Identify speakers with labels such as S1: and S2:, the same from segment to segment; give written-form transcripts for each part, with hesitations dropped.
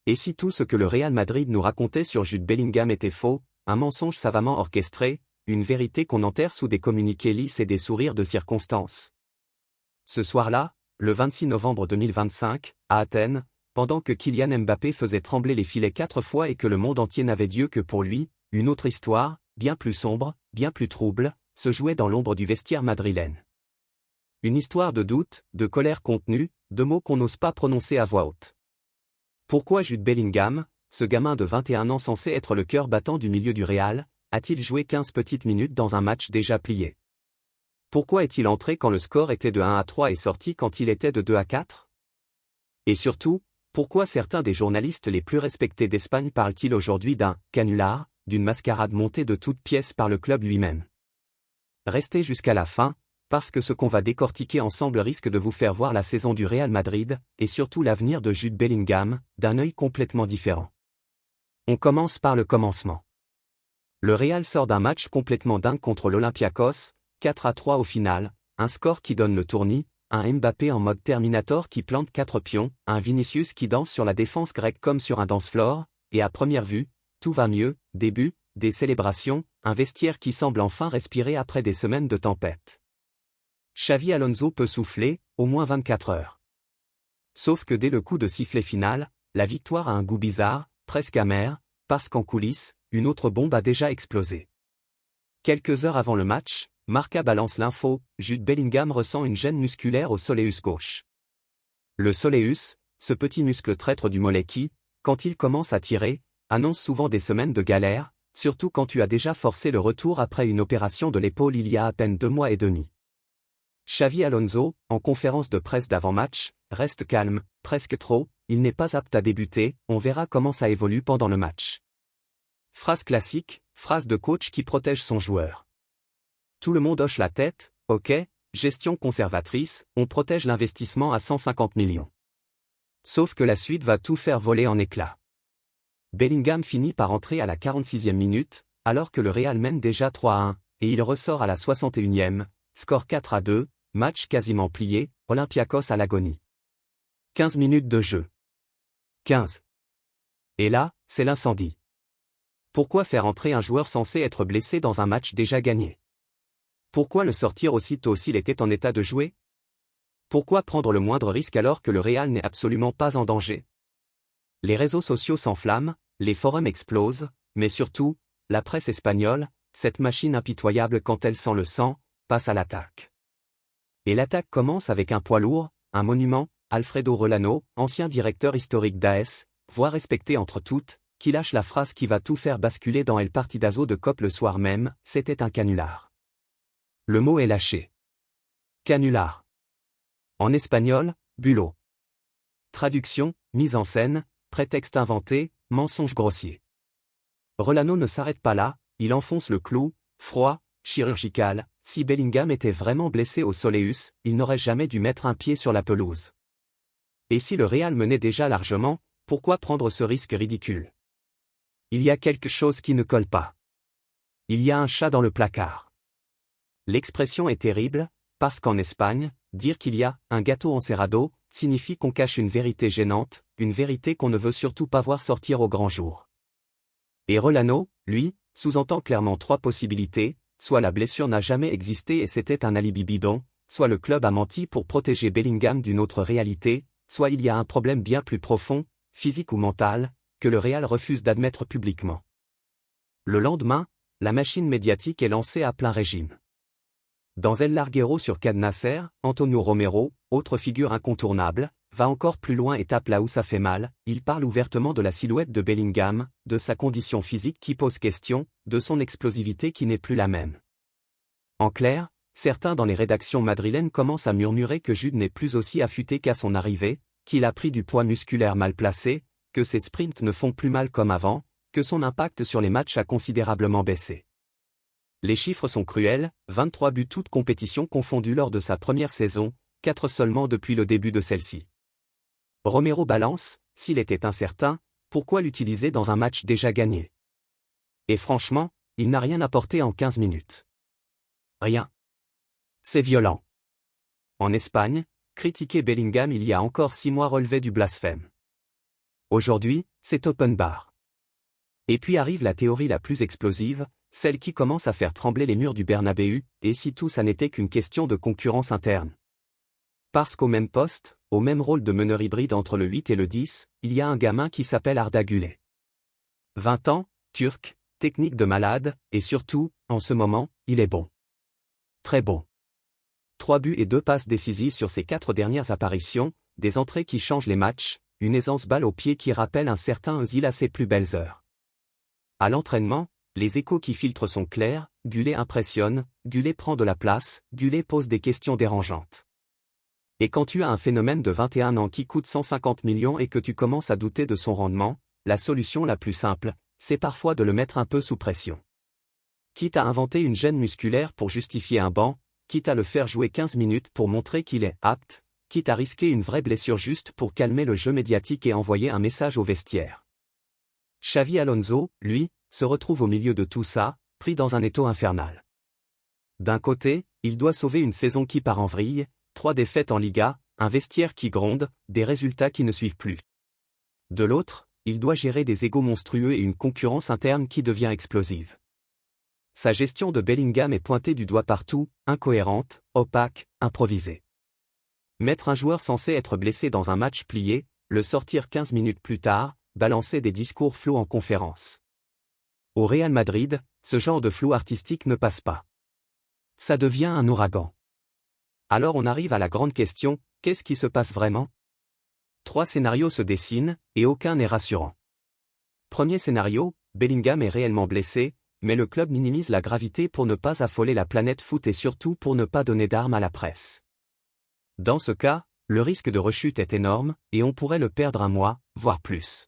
S1: Et si tout ce que le Real Madrid nous racontait sur Jude Bellingham était faux, un mensonge savamment orchestré, une vérité qu'on enterre sous des communiqués lisses et des sourires de circonstance. Ce soir-là, le 26 novembre 2025, à Athènes, pendant que Kylian Mbappé faisait trembler les filets 4 fois et que le monde entier n'avait Dieu que pour lui, une autre histoire, bien plus sombre, bien plus trouble, se jouait dans l'ombre du vestiaire madrilène. Une histoire de doute, de colère contenue, de mots qu'on n'ose pas prononcer à voix haute. Pourquoi Jude Bellingham, ce gamin de 21 ans censé être le cœur battant du milieu du Real, a-t-il joué 15 petites minutes dans un match déjà plié? Pourquoi est-il entré quand le score était de 1-3 et sorti quand il était de 2-4? Et surtout, pourquoi certains des journalistes les plus respectés d'Espagne parlent-ils aujourd'hui d'un « canular », d'une mascarade montée de toutes pièces par le club lui-même? Restez jusqu'à la fin, parce que ce qu'on va décortiquer ensemble risque de vous faire voir la saison du Real Madrid, et surtout l'avenir de Jude Bellingham, d'un œil complètement différent. On commence par le commencement. Le Real sort d'un match complètement dingue contre l'Olympiakos, 4-3 au final, un score qui donne le tournis, un Mbappé en mode Terminator qui plante 4 pions, un Vinicius qui danse sur la défense grecque comme sur un dance-floor, et à première vue, tout va mieux, des buts, des célébrations, un vestiaire qui semble enfin respirer après des semaines de tempête. Xavi Alonso peut souffler, au moins 24 heures. Sauf que dès le coup de sifflet final, la victoire a un goût bizarre, presque amer, parce qu'en coulisses, une autre bombe a déjà explosé. Quelques heures avant le match, Marca balance l'info, Jude Bellingham ressent une gêne musculaire au soleus gauche. Le soleus, ce petit muscle traître du mollet qui, quand il commence à tirer, annonce souvent des semaines de galère, surtout quand tu as déjà forcé le retour après une opération de l'épaule il y a à peine 2 mois et demi. Xavi Alonso, en conférence de presse d'avant-match, reste calme, presque trop, il n'est pas apte à débuter, on verra comment ça évolue pendant le match. Phrase classique, phrase de coach qui protège son joueur. Tout le monde hoche la tête, ok, gestion conservatrice, on protège l'investissement à 150 millions. Sauf que la suite va tout faire voler en éclats. Bellingham finit par entrer à la 46e minute, alors que le Real mène déjà 3-1, et il ressort à la 61e, score 4-2, match quasiment plié, Olympiakos à l'agonie. 15 minutes de jeu. 15. Et là, c'est l'incendie. Pourquoi faire entrer un joueur censé être blessé dans un match déjà gagné? Pourquoi le sortir aussitôt s'il était en état de jouer? Pourquoi prendre le moindre risque alors que le Real n'est absolument pas en danger? Les réseaux sociaux s'enflamment, les forums explosent, mais surtout, la presse espagnole, cette machine impitoyable quand elle sent le sang, passe à l'attaque. Et l'attaque commence avec un poids lourd, un monument, Alfredo Rolano, ancien directeur historique d'AS, voix respecté entre toutes, qui lâche la phrase qui va tout faire basculer dans El Partidazo de Cop le soir même, c'était un canular. Le mot est lâché. Canular. En espagnol, bulo. Traduction, mise en scène, prétexte inventé, mensonge grossier. Rolano ne s'arrête pas là, il enfonce le clou, froid, chirurgical, si Bellingham était vraiment blessé au soleus, il n'aurait jamais dû mettre un pied sur la pelouse. Et si le Real menait déjà largement, pourquoi prendre ce risque ridicule? Il y a quelque chose qui ne colle pas. Il y a un chat dans le placard. L'expression est terrible, parce qu'en Espagne, dire qu'il y a un gâteau encerrado signifie qu'on cache une vérité gênante, une vérité qu'on ne veut surtout pas voir sortir au grand jour. Et Rolano, lui, sous-entend clairement 3 possibilités, soit la blessure n'a jamais existé et c'était un alibi bidon, soit le club a menti pour protéger Bellingham d'une autre réalité, soit il y a un problème bien plus profond, physique ou mental, que le Real refuse d'admettre publiquement. Le lendemain, la machine médiatique est lancée à plein régime. Dans El Larguero sur Can Nasser, Antonio Romero, autre figure incontournable, va encore plus loin et tape là où ça fait mal, il parle ouvertement de la silhouette de Bellingham, de sa condition physique qui pose question, de son explosivité qui n'est plus la même. En clair, certains dans les rédactions madrilènes commencent à murmurer que Jude n'est plus aussi affûté qu'à son arrivée, qu'il a pris du poids musculaire mal placé, que ses sprints ne font plus mal comme avant, que son impact sur les matchs a considérablement baissé. Les chiffres sont cruels, 23 buts toutes compétitions confondues lors de sa première saison, 4 seulement depuis le début de celle-ci. Romero balance, s'il était incertain, pourquoi l'utiliser dans un match déjà gagné? Et franchement, il n'a rien apporté en 15 minutes. Rien. C'est violent. En Espagne, critiquer Bellingham il y a encore 6 mois relevait du blasphème. Aujourd'hui, c'est open bar. Et puis arrive la théorie la plus explosive, celle qui commence à faire trembler les murs du Bernabéu, et si tout ça n'était qu'une question de concurrence interne. Parce qu'au même poste, au même rôle de meneur hybride entre le 8 et le 10, il y a un gamin qui s'appelle Arda Güler. 20 ans, turc, technique de malade, et surtout, en ce moment, il est bon. Très bon. 3 buts et 2 passes décisives sur ses 4 dernières apparitions, des entrées qui changent les matchs, une aisance balle au pied qui rappelle un certain Özil à ses plus belles heures. À l'entraînement, les échos qui filtrent sont clairs, Güler impressionne, Güler prend de la place, Güler pose des questions dérangeantes. Et quand tu as un phénomène de 21 ans qui coûte 150 millions et que tu commences à douter de son rendement, la solution la plus simple, c'est parfois de le mettre un peu sous pression. Quitte à inventer une gêne musculaire pour justifier un banc, quitte à le faire jouer 15 minutes pour montrer qu'il est apte, quitte à risquer une vraie blessure juste pour calmer le jeu médiatique et envoyer un message au vestiaire. Xavi Alonso, lui, se retrouve au milieu de tout ça, pris dans un étau infernal. D'un côté, il doit sauver une saison qui part en vrille, 3 défaites en Liga, un vestiaire qui gronde, des résultats qui ne suivent plus. De l'autre, il doit gérer des égos monstrueux et une concurrence interne qui devient explosive. Sa gestion de Bellingham est pointée du doigt partout, incohérente, opaque, improvisée. Mettre un joueur censé être blessé dans un match plié, le sortir 15 minutes plus tard, balancer des discours flous en conférence. Au Real Madrid, ce genre de flou artistique ne passe pas. Ça devient un ouragan. Alors on arrive à la grande question, qu'est-ce qui se passe vraiment? 3 scénarios se dessinent, et aucun n'est rassurant. Premier scénario, Bellingham est réellement blessé, mais le club minimise la gravité pour ne pas affoler la planète foot et surtout pour ne pas donner d'armes à la presse. Dans ce cas, le risque de rechute est énorme, et on pourrait le perdre un mois, voire plus.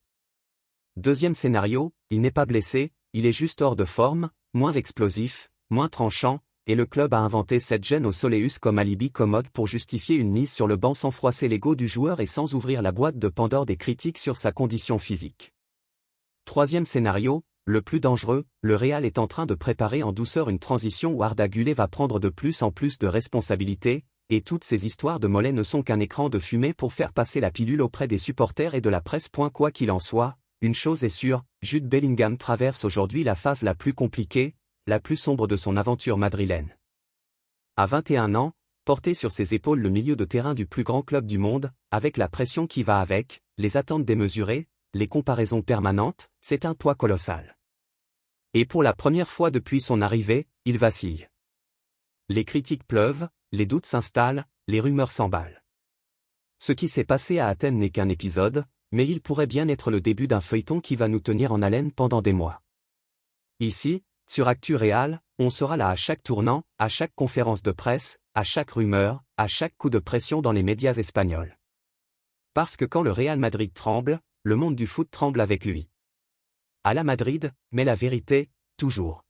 S1: Deuxième scénario, il n'est pas blessé, il est juste hors de forme, moins explosif, moins tranchant, et le club a inventé cette gêne au soleus comme alibi commode pour justifier une mise sur le banc sans froisser l'ego du joueur et sans ouvrir la boîte de Pandore des critiques sur sa condition physique. Troisième scénario, le plus dangereux, le Real est en train de préparer en douceur une transition où Arda Güler va prendre de plus en plus de responsabilités, et toutes ces histoires de mollets ne sont qu'un écran de fumée pour faire passer la pilule auprès des supporters et de la presse. Quoi qu'il en soit, une chose est sûre, Jude Bellingham traverse aujourd'hui la phase la plus compliquée, la plus sombre de son aventure madrilène. À 21 ans, porter sur ses épaules le milieu de terrain du plus grand club du monde, avec la pression qui va avec, les attentes démesurées, les comparaisons permanentes, c'est un poids colossal. Et pour la première fois depuis son arrivée, il vacille. Les critiques pleuvent, les doutes s'installent, les rumeurs s'emballent. Ce qui s'est passé à Athènes n'est qu'un épisode, mais il pourrait bien être le début d'un feuilleton qui va nous tenir en haleine pendant des mois. Ici, sur Actu Real, on sera là à chaque tournant, à chaque conférence de presse, à chaque rumeur, à chaque coup de pression dans les médias espagnols. Parce que quand le Real Madrid tremble, le monde du foot tremble avec lui. À la Madrid, mais la vérité, toujours.